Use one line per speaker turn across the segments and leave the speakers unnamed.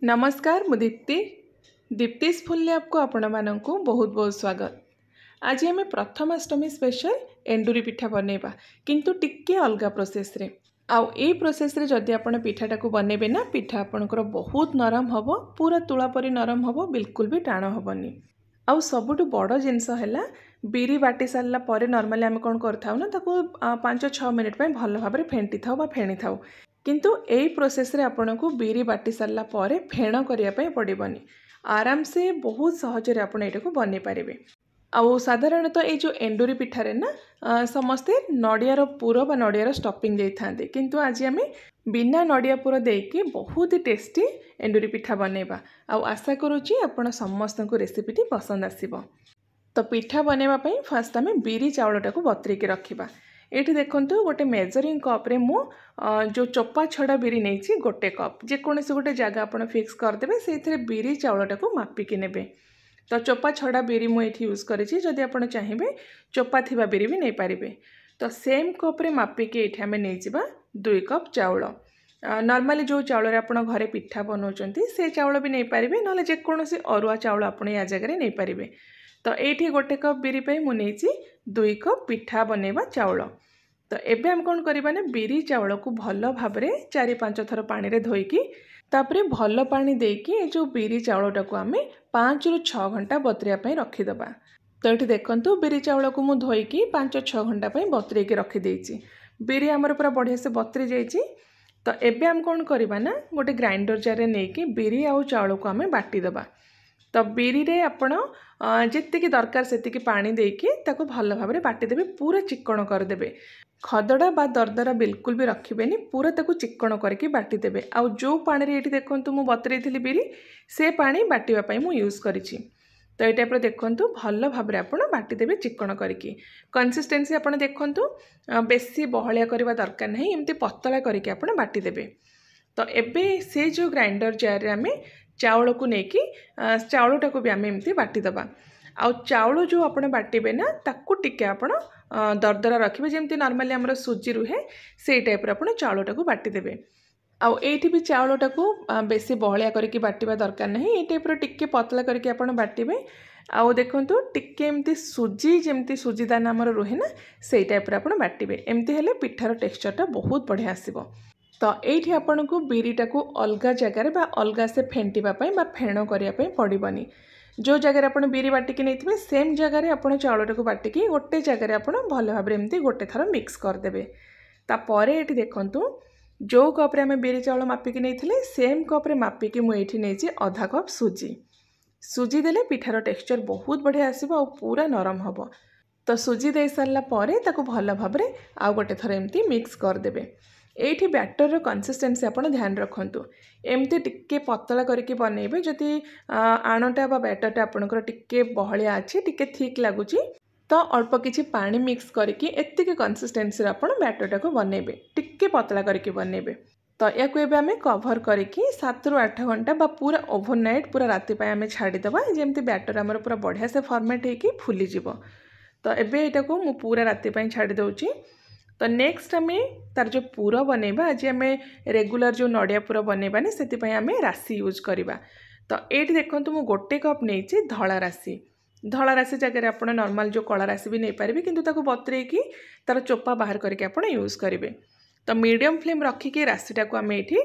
नमस्कार मु Deepti दीप्तिस full lab को आपण मानक बहुत बहुत स्वागत। आज आम प्रथमाष्टमी स्पेशल एंडुरी पिठा बनैबा किंतु टिके अलग प्रोसेस रे। आउ ए प्रोसेस रे जदि आपण पिठाटा को बनैबे ना पिठा आपणकर बहुत नरम हबो, पूरा तुला परी नरम हबो, बिल्कुल भी टाण हबनी। आउ सबुठु बड़ जिनस हैला बिरी बाटी सारला परे नॉर्मली आम कोन करथाउ ना ताको 5-6 मिनिट पे भल भाबरे फेंटी थाउ बा फेणी थाउ, किंतु एई प्रोसेस रे आपन को बिरी बाटी सारला परे फेण करिया पय पड़िबनी। आराम से बहुत सहज रे आपन एटा को बनै पारिबे। आउ साधारणतः ये जो एंडुरी पिठारे ना समस्ते नड़ियार पुर बा नड़ियार स्टफिंग दे थांते, किंतु आज आम बिना नड़िया पुर देकी बहुत ही टेस्टी एंडुरी पिठा बनैबा। आउ आशा करूची आपण समस्त को रेसिपीटी पसंद आसीबो। तो पिठा बनैबा पय फास्ट आम बिरी चाउलटा को बतरेकी रखिबा। एठी देखंतु गोटे मेजरिंग कप रे मु जो चोपा छड़ा बिरी नेछि गोटे कप, जेकोसी गोटे जगह आपण फिक्स करदेबे, सेथिरे बिरी चाउलटा को मापिकी नेबे। तो चोपा छड़ा बिरी मु एठी यूज करिछि, जदि आपण चाहिबे चोपा थिबा बिरी भी नै पारिबे। तो सेम कप रे मापिकी एठी आमे नै जिबा 2 कप चाउल। नॉर्मली जो चाउल रे आपण घरे पिठा बनौचंती से चाउल भी नै पारिबे, नले जेकोसी अरुआ चाउल आपण या जगह रे नै पारिबे। तो एठी गोटे कप बिरी पे मु नेछि 2 कप पिठा बनैबा चाउल। तो एबे हम कोन करिबा ने बिरी चाउल को भल भाबरे 4-5 थर पानी रे धोईकी तापरे भल पानी देकी ए जो बिरी चाउलटा को आमे 5 रु 6 घंटा बतरिया पय रखि दबा। तो एठी देखंतु बिरी चाउल को मु धोईकी 5-6 घंटा पय बतरे के रखि देइछि। बिरी हमर पूरा बढ़िया से बतरी जाइछि। तो एबे हम कोन करिबा ना गोटे ग्राइंडर जार रे नेकी बिरी आउ चाउल को आमे बाटी दबा। तो बिरी रे आपण जेतिकी दरकार सेतिकी पानी देकी ताको भल भाबरे बाटी देबे, पूरा चिक्कण कर देबे। खदड़ा बा दरदरा बिल्कुल भी रखिबेनी, पूरा ताको चिक्कण करके बाटी देबे। आउ जो पानी रे एठी देखंतु मु बतरेइथिली बिरी, से पानी बाटिबा पय मु यूज करिछि। तो ए टाइप रे देखंतु भल भाबरे आपण बाटी देबे चिक्कण करके। कंसिस्टेंसी आपण देखंतु बेसी बहलिया करबा दरकार नहीं, एमती पतला करके आपण बाटी देबे। तो एबे से जो ग्राइंडर जार रे आमे चाउल को नेकी चाउलटा को भी आमे एमती बाटी दबा। आउ चाउल जो आपण बाटिबे ना ताकू टिके आपण दरदरा रखिबे, जेमती नॉर्मली हमर सुजी रुहे से टाइप रे आपण चाउलटा को बाटी देबे। आउ एठी भी चाउलटा को बेसी बहलिया करके बाटिबा दरकार नहीं, ए टाइप रे टिके पतला करके आपण बाटिबे। आउ देखंतु टिके एमती सुजी जेमती सुजी दाना हमर रुहे ना से टाइप रे आपण बाटिबे। एमती हेले पिठार टेक्सचरटा बहुत बढ़िया आसीबो। तो एठी आपण को बिरीटा को अलगा जगह रे बा अलगा से फेंटिबा पय बा फेण करिया पय पड़िबनी। जो जगह आपण बिरी बाटिकी नैथिबे सेम जगह रे आपण चाउलटा को बाटिकी गोटे जगह रे आपण भल भाबरे एमती गोटे थर मिक्स कर देबे। ता परे एठी देखंतु जो कप रे हमें बिरी चाउल मापिकी नैथिले सेम कप रे मापिकी मु एठी नेछि आधा कप सुजी। सुजी देले पिठार टेक्सचर बहुत बढ़िया आसीबो आ पूरा नरम हबो। तो सुजी दे सारला परे ताको भल भाबरे आ गोटे थर एमती मिक्स कर देबे। एठी बैटर कंसिस्टेंसी आपण ध्यान रखंतु, एमती टिके पतला करके बनैबे। जदि आणटा बा बैटरटा आपनकर टिके बहलिया अछि, टिके थिक लागुची, तो अल्प किछि पानी मिक्स करके एतिके कंसिस्टेंसी आपण बैटरटा को बनैबे, टिके पतला करके बनैबे। तो याकु एबे आमे कवर करके 7 रु 8 घंटा बा पूरा ओवरनाइट पूरा राति पय आमे छाडी दबा, जेमती बैटर हमर पूरा बढ़िया से फॉर्मेट हेकी फुली जिवो। तो एबे एटा को मु पूरा राति पय छाडी दउची। तो नेक्स्ट आमे तार जो पूर बनैबा, आज आमे रेगुलर जो नड़िया पूर बनैबानी सेति पय आमे राशि यूज करिबा। तो एठी देखंतु मु गोटे कप नेछि धळा राशि। धळा राशि जगह रे आपण नॉर्मल जो कला राशि भी नै पारिबे, किंतु ताको बतरेकी तार चोपा बाहर करके आपण यूज करिवे। तो मीडियम फ्लेम रखिके राशिटा को आमे एठी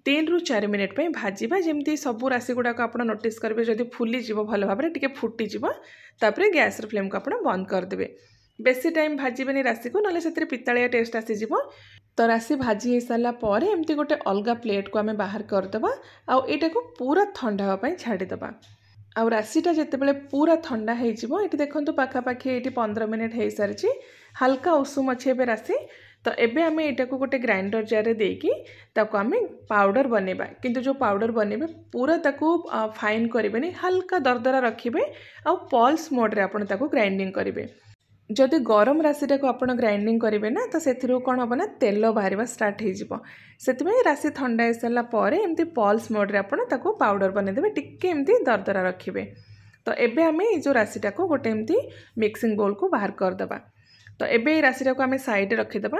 3 रु 4 मिनिट पे भाजिबा, जेमती सब राशि गुडा को आपण नोटिस करबे जदि फुली जिवो भल भाबरे टिके फुटी जिवो, तापरे गैस रे फ्लेम को आपण बंद कर देबे। बेसी टाइम भाजिबेनी राशि को, नले सेतरे पिताळिया टेस्ट आसी जिवो। तो राशि भाजी हे साला परे एमती गोटे अलगा प्लेट को आमे बाहर कर दबा, आ एटा को पूरा ठंडा होबा पय छाडी दबा। आ राशिटा जेतेबेले पूरा ठंडा हे जिवो, एठी देखंतु पाखा पाखी एठी 15 मिनिट हे सारछि, हल्का उषुम अछि एबे राशि। तो एबे आमे एटा को गोटे ग्राइंडर जार रे देकी ताको आमे पाउडर बनेबा, किंतु जो पाउडर बनेबे पूरा ताको फाइन करिबेनी, हल्का दरदरा रखिबे आ पल्स मोड रे आपण ताको ग्राइंडिंग करिबे। जदि गरम राशिटा को आपण ग्राइंडिंग करेंगे ना, तो से कौन हम ना तेल बाहर स्टार्ट हो, राशि ठंडा हो सारा पर एमती पल्स मोड्रे आपको पाउडर बनईदे, टिके एमती दरदरा रखिए। तो एबे आमे जो राशिटा को गोटे एमती मिक्सिंग बोल को बाहर करदबा। तो एबे राशिटा को आमे साइड रखिदबा।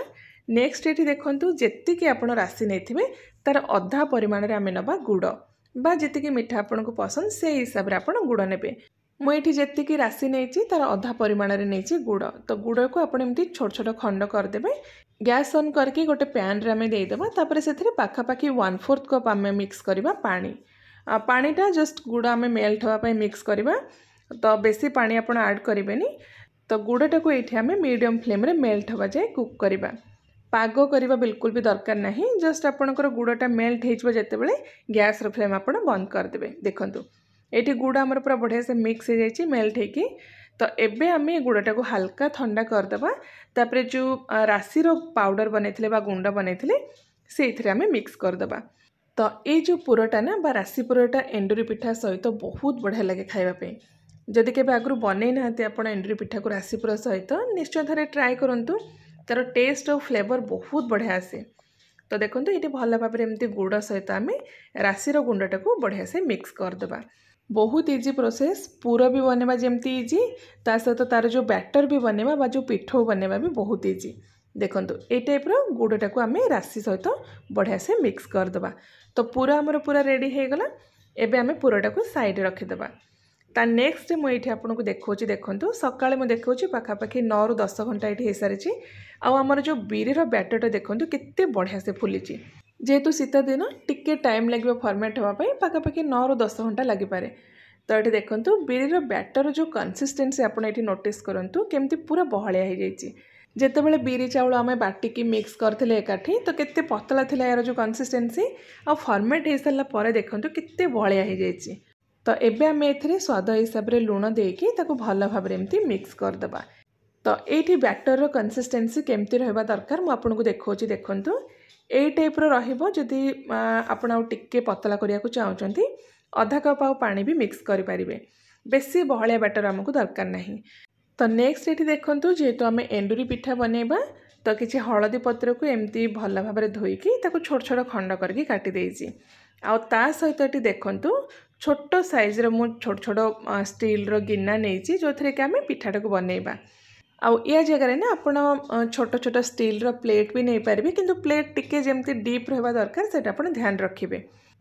नेक्स्ट ये देखंतु जेतिकी आपण राशि नैथिबे तार अधा परिमाण रे आमे नबा गुड़। बा जी मिठा आपन को पसंद से हिसाब से आप गुड़ ने मुझे जी राशि नहीं तार अधा परिमाण नहीं गुड़ तो गुड़ को आप छोट छोट खंड करदे। गैस ऑन करके गोटे पैन रे आमे देदेबा तापर से पाखापाखि 1/4 कप आम मिक्स करवा पानी पानीटा जस्ट गुड़ आम मेल्ट होगापी मिक्स करवा तो बेसी पानी आप ऐड करेंगे। तो गुड़टा को ये आम मीडियम फ्लेम रे मेल्ट होगा जाए कुक करवा पाग करवा बिल्कुल भी दरकार नहीं जस्ट आपणकर गुड़टा मेल्ट होते गैस फ्लेम आप बंद करदे। देखूँ ये गुड़ आमर पूरा बढ़िया से मिक्स हो जाए मेल्ट होगी तो एबे आम गुड़टा को हल्का ठंडा करदे तापर जो राशि पाउडर बनते गुंड बनते से आम मिक्स करदे। तो ये जो पुरटा ना बा राशि पुरटा एंडुरी पिठा सहित बहुत बढ़िया लगे खावाई जदि के आगु बनई ना आप एंडुरी पिठा को राशि पुर सहित निश्चय थे ट्राए करूँ तार टेस्ट और फ्लेवर बहुत बढ़िया आसे। तो देखो ये भल भाव एमती गुड़ सहित आम राशि गुंडटा को बढ़िया से मिक्स करदे। बहुत इजी प्रोसेस पुर भी बनवा जमती इजी ता सहित तार जो बैटर भी बनवा बा जो पिठो बनवा भी बहुत इजी। देखो ये टाइप गुड़टा को आम राशि सहित बढ़िया से मिक्स करदे। तो पूरा आमर पूरा रेडी हो गला एबे आम पुरटा को साइड रखिदेबा। ता नेक्स्ट मुझे आपको देखा देखो सकाଳେ मुझे देखा पाखापाखि 9 ରୁ 10 घंटा ये हो सारी आमर जो बिरीर बैटरटा देखो केते बढ़िया से फुली जेहेतु शीत दिन टिके टाइम लगे फर्मेट होगापी पाखापाखि 9 ରୁ 10 घंटा लगिपारे। तो ये देखो बिरीर बैटर जो कंसिस्टेंसी आप नोटिस करूँ केमती पूरा बहलिया हो जाए जितेबाला बिरी चाउल आम बाटिकी मिक्स करते एकाठी तो केते पतला थिला यार जो कंसिस्टेंसी आ फर्मेट हो सारा पर देखो केते बहलिया हो जाए। तो एबे आम ए स्वाद हिसाब से लुण देकी ताको भल भाव एमती मिक्स करदे। तो ये बैटर कंसिस्टेंसी केमती रहा दरकार मुझे देखा देखूँ यही टाइप रही आपड़ टिके पतला करने को चाहते अधा कप आ पानी भी मिक्स करें बेसी बहलिया बैटर आमको दरकार नहीं। तो नेक्स्ट ये देखूँ जेहेतु आम एंडुरी पिठा बनइबा तो किसी हलदी पत्र को एमती भल भाव धोईकी छोट छोट खंड करके काटी देइछि। आ ता सहित ये देखूँ छोट साइज मु छोट छोट स्टील गिना नहीं जो थे कि आम पिठाटा को बनइबा। आउ या जगह ना आप छोट छोट स्टील प्लेट भी नहीं पारे किंतु प्लेट टिके जमती डीप रहा दरकार से आप ध्यान रखिए।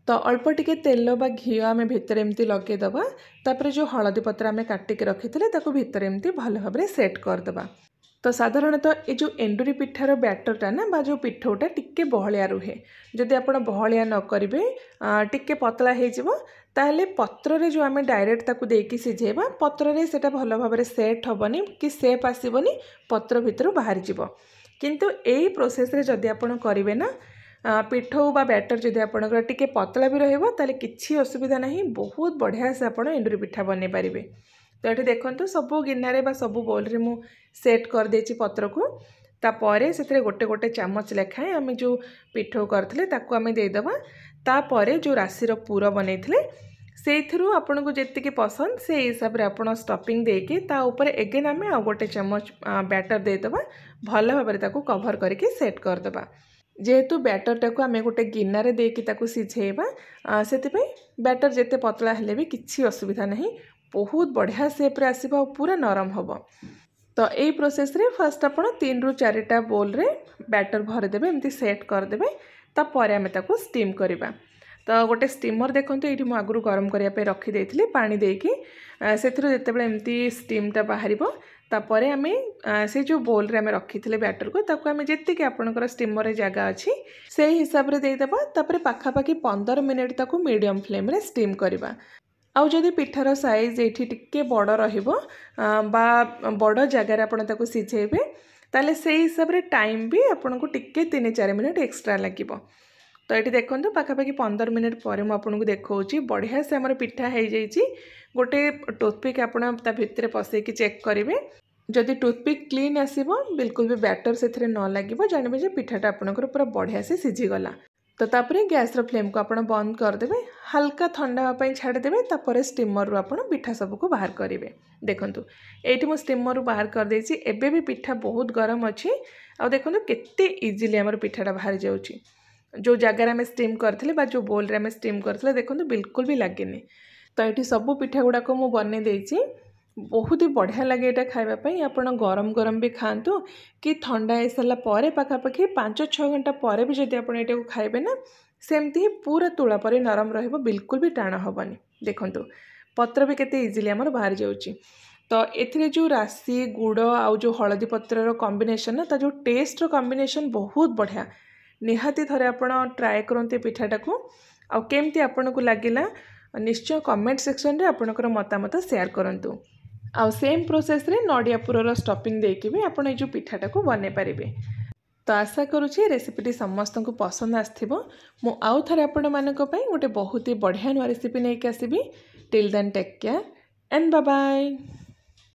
तो अल्प टिके तेल बा घी आम भितर एमती लगेदबा तापर जो हलदी पत्र आम काटिक रखी भितर एमती भल भाव सेट करदबा। तो साधारणतः ये जो एंडुरी पिठार बैटरटा ना बा जो पिठोटा टिके बहलिया रुहे जदि आप बहलिया न करेंगे टिके पतला हो ताहले पत्र रे जो आम डायरेक्ट ताकू देकी सिझेबा पत्र रे सेटा भल भाव सेट हेबनी कि सेप आसबनी पत्र भितर बाहर जीव। किंतु यही प्रोसेस रे जदि आप करेंगे ना पिठो बा बैटर जदि आपनकर टिके पतला भी रहिबो ताले किछि असुविधा नहीं बहुत बढ़िया से आप एंडुरी पिठा बनै पारिबे। तो ये देखो सबू गिनारे बा सबू बोल रे मु सेट कर देछि पत्र को तापरे से गोटे गोटे चामच लेखाएं आम जो पिठो करथिले ताकू आम देदेबा। तापरे जो राशि पुर बनैथिले सेइथिरु आपन को जेतिकी पसंद से हिसाब रे आपण स्टफिंग देके ता ऊपर एगेन आम आ गोटे चामच बैटर देदेबा भल भाव ताकू कवर करके सेट करदेबा। जेहेतु बैटरटा को आम गोटे गिनारे देकी ताकू सिझेबा से बैटर जेते पतला हेले भी किसी असुविधा नहीं बहुत बढ़िया सेप्रे आसो पूरा नरम हम। तो यही प्रोसेस रे फर्स्ट आप 3 ରୁ 4टा बोल रे बैटर भरदेवे एमती सेट करदे तापर आम ताकू स्टीम करवा। तो गोटे स्टीमर देखो ये मुझे आगु गरम करने रखी पानी देकी से जितेबाला एमती स्टीमटा बाहर तापर आम से जो बोल रे आम रखी बैटर को ताकू आम जी आपंकर स्टीमर रे जगह अच्छी से हिसाब से देदेबा। तापर पाखापाखि 15 मिनिट ताकू मीडियम फ्लेम रे स्टीम करवा। आउ जदि पिठार साइज ये टिके बड़ रहिबो बा बड़ जगार आपन ताकू सिझेबे ताले से हिसाब रे टाइम भी आपन को टिके 3-4 मिनिट एक्स्ट्रा लागिबो। तो ये देखो पाखापाखि 15 मिनिट पर मुझे देखा बढ़िया से आमर पिठा हो जाइए। गोटे टूथपिक आपड़ ता भितर पसैकी चेक करेंगे जदि टूथपिक क्लीन आसो बिल्कुल भी बैटर से न लगे जानवे पिठाटा आपंकर पूरा बढ़िया से सिझीगला। तो तापर गैस फ्लेम को आप बंद करदे हल्का ठंडा हाँपाई छाड़देवे तापर स्टीमर रू आप पिठा सबको बाहर करेंगे। देखूँ ये मुझे स्टीमर रू बाहर कर देछि एबे भी पिठा बहुत गरम अच्छी आ देखो केते इजिली आमर पिठाटा बाहर जाऊँगी जो जगार आम स्टीम करथिले बा जो बोल रे आम स्टीम करथिले देखो बिल्कुल भी लगे। तो ये सबू पिठा गुड़ाक मु बने देछि बहुत ही बढ़िया लगे ये खावाई आप गरम गरम भी खातु कि ठंडा हो सारा पाखापाखि 5-6 घंटा पर भी जब आप खाइबे ना सेमती पूरा तुला परी नरम रहिबो, बिल्कुल भी टाण हेनी। देखंतु पत्र भी केते इजिली आमर बाहर जाउची। तो एथिरे जो राशि गुड़ आउ जो हलदी पत्रर कॉम्बिनेशन ना, ता जो टेस्ट कॉम्बिनेशन बहुत बढ़िया। निहाती थरे आपण ट्राए करते पिठाटा को। आ केमती आपनको लागिला निश्चय कमेंट सेक्शन रे आपणकर मतामत शेयर करंतु। आ सेम प्रोसेस रे नडिया पुरर स्टफिंग देके भी आपण ए जो पिठाटा को बने पारिबे। तो आशा करुँची रेसिपीटी समस्त को पसंद आसथिबो। मु आउ थरे आपण मानक पई गोटे बहुत ही बढ़िया नुआ रेसिपी नहीं आसीबी। Till then take care and bye bye.